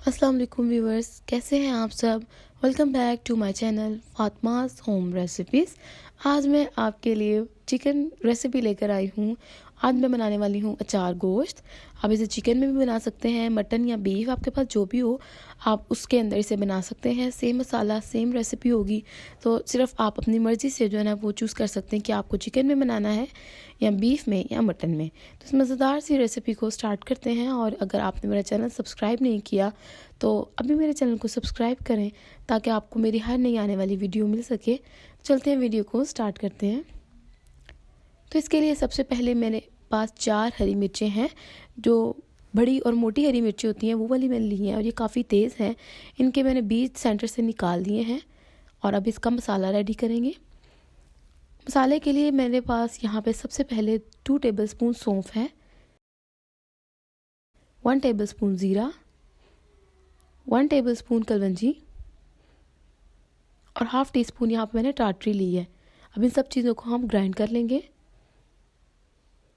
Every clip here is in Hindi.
अस्सलाम वालेकुम व्यूवर्स, कैसे हैं आप सब। Welcome back to my channel Fatima's home recipes. आज मैं आपके लिए चिकन रेसिपी लेकर आई हूँ। आज मैं बनाने वाली हूँ अचार गोश्त। आप इसे चिकन में भी बना सकते हैं, मटन या बीफ, आपके पास जो भी हो आप उसके अंदर इसे बना सकते हैं। सेम मसाला सेम रेसिपी होगी, तो सिर्फ आप अपनी मर्ज़ी से जो है ना वो चूज़ कर सकते हैं कि आपको चिकन में बनाना है या बीफ में या मटन में। तो इस मज़ेदार सी रेसिपी को स्टार्ट करते हैं। और अगर आपने मेरा चैनल सब्सक्राइब नहीं किया तो अभी मेरे चैनल को सब्सक्राइब करें ताकि आपको मेरी हर नई आने वाली वीडियो मिल सके। चलते हैं, वीडियो को स्टार्ट करते हैं। तो इसके लिए सबसे पहले मेरे पास 4 हरी मिर्चें हैं। जो बड़ी और मोटी हरी मिर्ची होती हैं वो वाली मैंने ली हैं और ये काफ़ी तेज़ हैं। इनके मैंने बीज सेंटर से निकाल दिए हैं और अब इसका मसाला रेडी करेंगे। मसाले के लिए मेरे पास यहाँ पे सबसे पहले 2 टेबलस्पून सौंफ है, 1 टेबलस्पून ज़ीरा, 1 टेबलस्पून कलवंजी और हाफ़ टी स्पून यहाँ पे मैंने टाटरी ली है। अब इन सब चीज़ों को हम ग्राइंड कर लेंगे।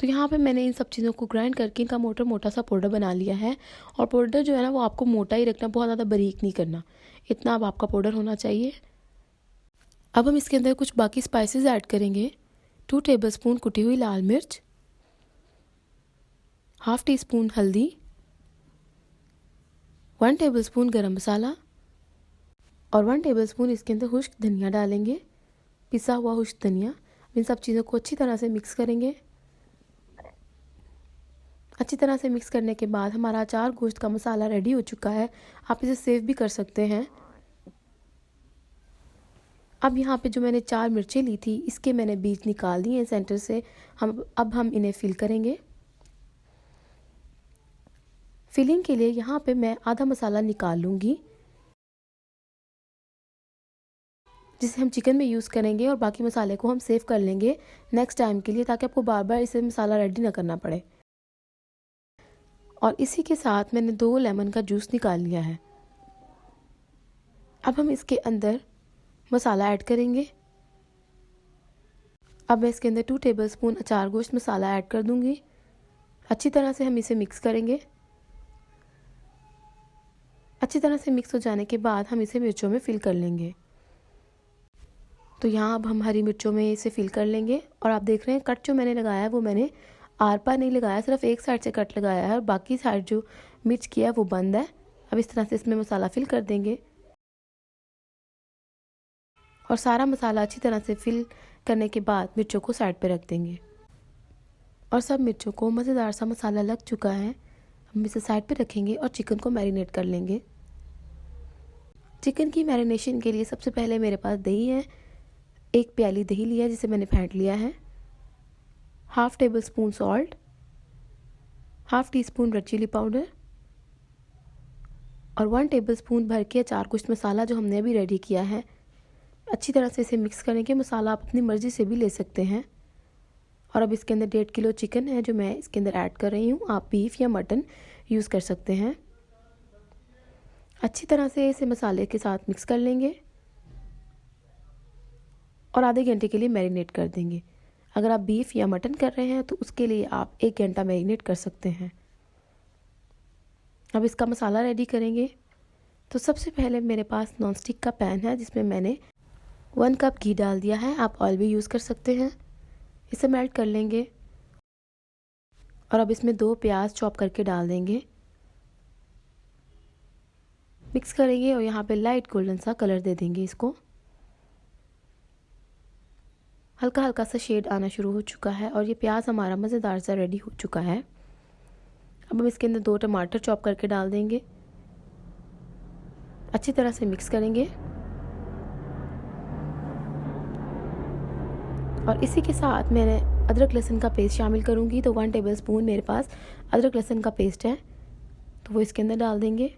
तो यहाँ पे मैंने इन सब चीज़ों को ग्राइंड करके इनका मोटा सा पाउडर बना लिया है। और पाउडर जो है ना वो आपको मोटा ही रखना, बहुत ज़्यादा बारीक नहीं करना, इतना अब आपका पाउडर होना चाहिए। अब हम इसके अंदर कुछ बाकी स्पाइसेस ऐड करेंगे। 2 टेबलस्पून कुटी हुई लाल मिर्च, हाफ़ टी स्पून हल्दी, 1 टेबलस्पून गरम मसाला और 1 टेबलस्पून इसके अंदर खुश्क धनिया डालेंगे, पिसा हुआ खुश्क धनिया। इन सब चीज़ों को अच्छी तरह से मिक्स करेंगे। अच्छी तरह से मिक्स करने के बाद हमारा अचार गोश्त का मसाला रेडी हो चुका है। आप इसे सेव भी कर सकते हैं। अब यहाँ पे जो मैंने 4 मिर्चें ली थी इसके मैंने बीज निकाल दिए हैं सेंटर से। अब हम इन्हें फिल करेंगे। फिलिंग के लिए यहाँ पे मैं आधा मसाला निकाल लूँगी जिसे हम चिकन में यूज़ करेंगे, और बाकी मसाले को हम सेव कर लेंगे नेक्स्ट टाइम के लिए, ताकि आपको बार बार इसे मसाला रेडी ना करना पड़े। और इसी के साथ मैंने 2 लेमन का जूस निकाल लिया है। अब हम इसके अंदर मसाला ऐड करेंगे। अब मैं इसके अंदर 2 टेबलस्पून अचार गोश्त मसाला ऐड कर दूंगी। अच्छी तरह से हम इसे मिक्स करेंगे। अच्छी तरह से मिक्स हो जाने के बाद हम इसे मिर्चों में फिल कर लेंगे। तो यहाँ अब हम हरी मिर्चों में इसे फिल कर लेंगे। और आप देख रहे हैं कट जो मैंने लगाया है वो मैंने आर पार नहीं लगाया, सिर्फ एक साइड से कट लगाया है और बाकी साइड जो मिर्च किया है वो बंद है। अब इस तरह से इसमें मसाला फिल कर देंगे और सारा मसाला अच्छी तरह से फिल करने के बाद मिर्चों को साइड पे रख देंगे। और सब मिर्चों को मज़ेदार सा मसाला लग चुका है। हम इसे साइड पे रखेंगे और चिकन को मैरिनेट कर लेंगे। चिकन की मैरिनेशन के लिए सबसे पहले मेरे पास दही है। 1 प्याली दही लिया जिसे मैंने फेंट लिया है, half tablespoon salt, half teaspoon red chilli powder और 1 टेबल स्पून भर के अचार गोश्त मसाला जो हमने अभी रेडी किया है। अच्छी तरह से इसे मिक्स करेंगे। मसाला आप अपनी मर्ज़ी से भी ले सकते हैं। और अब इसके अंदर 1.5 किलो चिकन है जो मैं इसके अंदर ऐड कर रही हूँ। आप बीफ या मटन यूज़ कर सकते हैं। अच्छी तरह से इसे मसाले के साथ मिक्स कर लेंगे और आधे घंटे के लिए मैरिनेट कर देंगे। अगर आप बीफ या मटन कर रहे हैं तो उसके लिए आप 1 घंटा मैरिनेट कर सकते हैं। अब इसका मसाला रेडी करेंगे। तो सबसे पहले मेरे पास नॉन स्टिक का पैन है जिसमें मैंने 1 कप घी डाल दिया है। आप ऑयल भी यूज़ कर सकते हैं। इसे मेल्ट कर लेंगे और अब इसमें 2 प्याज चॉप करके डाल देंगे। मिक्स करेंगे और यहाँ पे लाइट गोल्डन सा कलर दे देंगे इसको। हल्का हल्का सा शेड आना शुरू हो चुका है और ये प्याज हमारा मज़ेदार सा रेडी हो चुका है। अब हम इसके अंदर 2 टमाटर चॉप करके डाल देंगे। अच्छी तरह से मिक्स करेंगे और इसी के साथ मैंने अदरक लहसुन का पेस्ट शामिल करूँगी। तो 1 टेबल स्पून मेरे पास अदरक लहसुन का पेस्ट है, तो वो इसके अंदर डाल देंगे।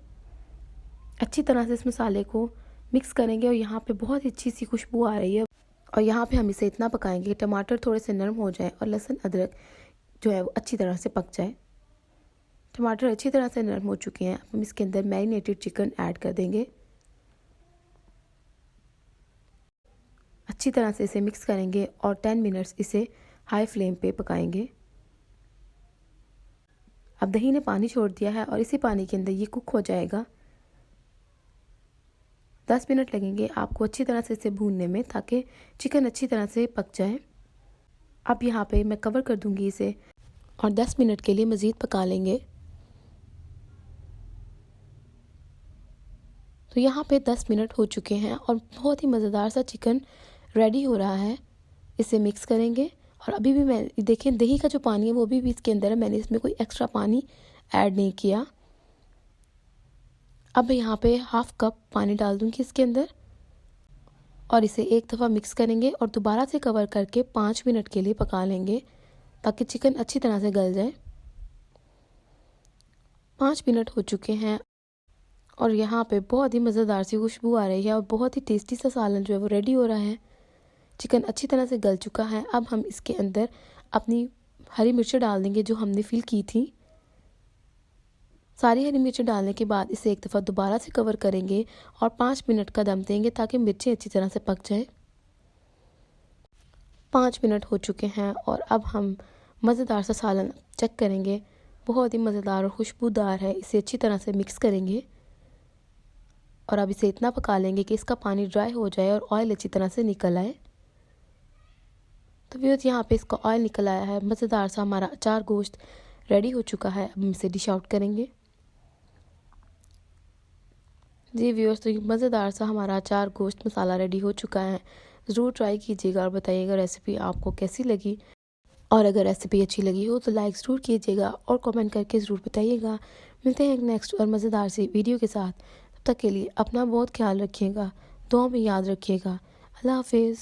अच्छी तरह से इस मसाले को मिक्स करेंगे और यहाँ पे बहुत ही अच्छी सी खुशबू आ रही है। और यहाँ पे हम इसे इतना पकाएंगे कि टमाटर थोड़े से नरम हो जाए और लहसुन अदरक जो है वो अच्छी तरह से पक जाए। टमाटर अच्छी तरह से नरम हो चुके हैं। हम इसके अंदर मैरिनेटेड चिकन ऐड कर देंगे। अच्छी तरह से इसे मिक्स करेंगे और 10 मिनट्स इसे हाई फ्लेम पे पकाएंगे। अब दही ने पानी छोड़ दिया है और इसी पानी के अंदर ये कुक हो जाएगा। 10 मिनट लगेंगे आपको अच्छी तरह से इसे भूनने में, ताकि चिकन अच्छी तरह से पक जाए। अब यहाँ पे मैं कवर कर दूंगी इसे और 10 मिनट के लिए मज़ीद पका लेंगे। तो यहाँ पे 10 मिनट हो चुके हैं और बहुत ही मज़ेदार सा चिकन रेडी हो रहा है। इसे मिक्स करेंगे और अभी भी मैं देखें दही का जो पानी है वो भी इसके अंदर है, मैंने इसमें कोई एक्स्ट्रा पानी ऐड नहीं किया। अब यहाँ पे हाफ कप पानी डाल दूंगी इसके अंदर और इसे एक दफ़ा मिक्स करेंगे और दोबारा से कवर करके 5 मिनट के लिए पका लेंगे, ताकि चिकन अच्छी तरह से गल जाए। 5 मिनट हो चुके हैं और यहाँ पे बहुत ही मज़ेदार सी खुशबू आ रही है और बहुत ही टेस्टी सा सालन जो है वो रेडी हो रहा है। चिकन अच्छी तरह से गल चुका है। अब हम इसके अंदर अपनी हरी मिर्चें डाल देंगे जो हमने फिल की थी। सारी हरी मिर्चें डालने के बाद इसे एक दफ़ा दोबारा से कवर करेंगे और 5 मिनट का दम देंगे, ताकि मिर्चें अच्छी तरह से पक जाए। 5 मिनट हो चुके हैं और अब हम मज़ेदार सा सालन चेक करेंगे। बहुत ही मज़ेदार और खुशबूदार है। इसे अच्छी तरह से मिक्स करेंगे और अब इसे इतना पका लेंगे कि इसका पानी ड्राई हो जाए और ऑयल अच्छी तरह से निकल आए। तो व्यूअर्स, यहाँ पे इसका ऑयल निकल आया है। मज़ेदार सा हमारा अचार गोश्त रेडी हो चुका है। अब हम इसे डिश आउट करेंगे। जी व्यूअर्स, तो मज़ेदार सा हमारा अचार गोश्त मसाला रेडी हो चुका है। ज़रूर ट्राई कीजिएगा और बताइएगा रेसिपी आपको कैसी लगी। और अगर रेसिपी अच्छी लगी हो तो लाइक ज़रूर कीजिएगा और कमेंट करके ज़रूर बताइएगा। मिलते हैं एक नेक्स्ट और मज़ेदार सी वीडियो के साथ। तब तक के लिए अपना बहुत ख्याल रखिएगा, दुआ में याद रखिएगा। अल्लाह हाफिज़।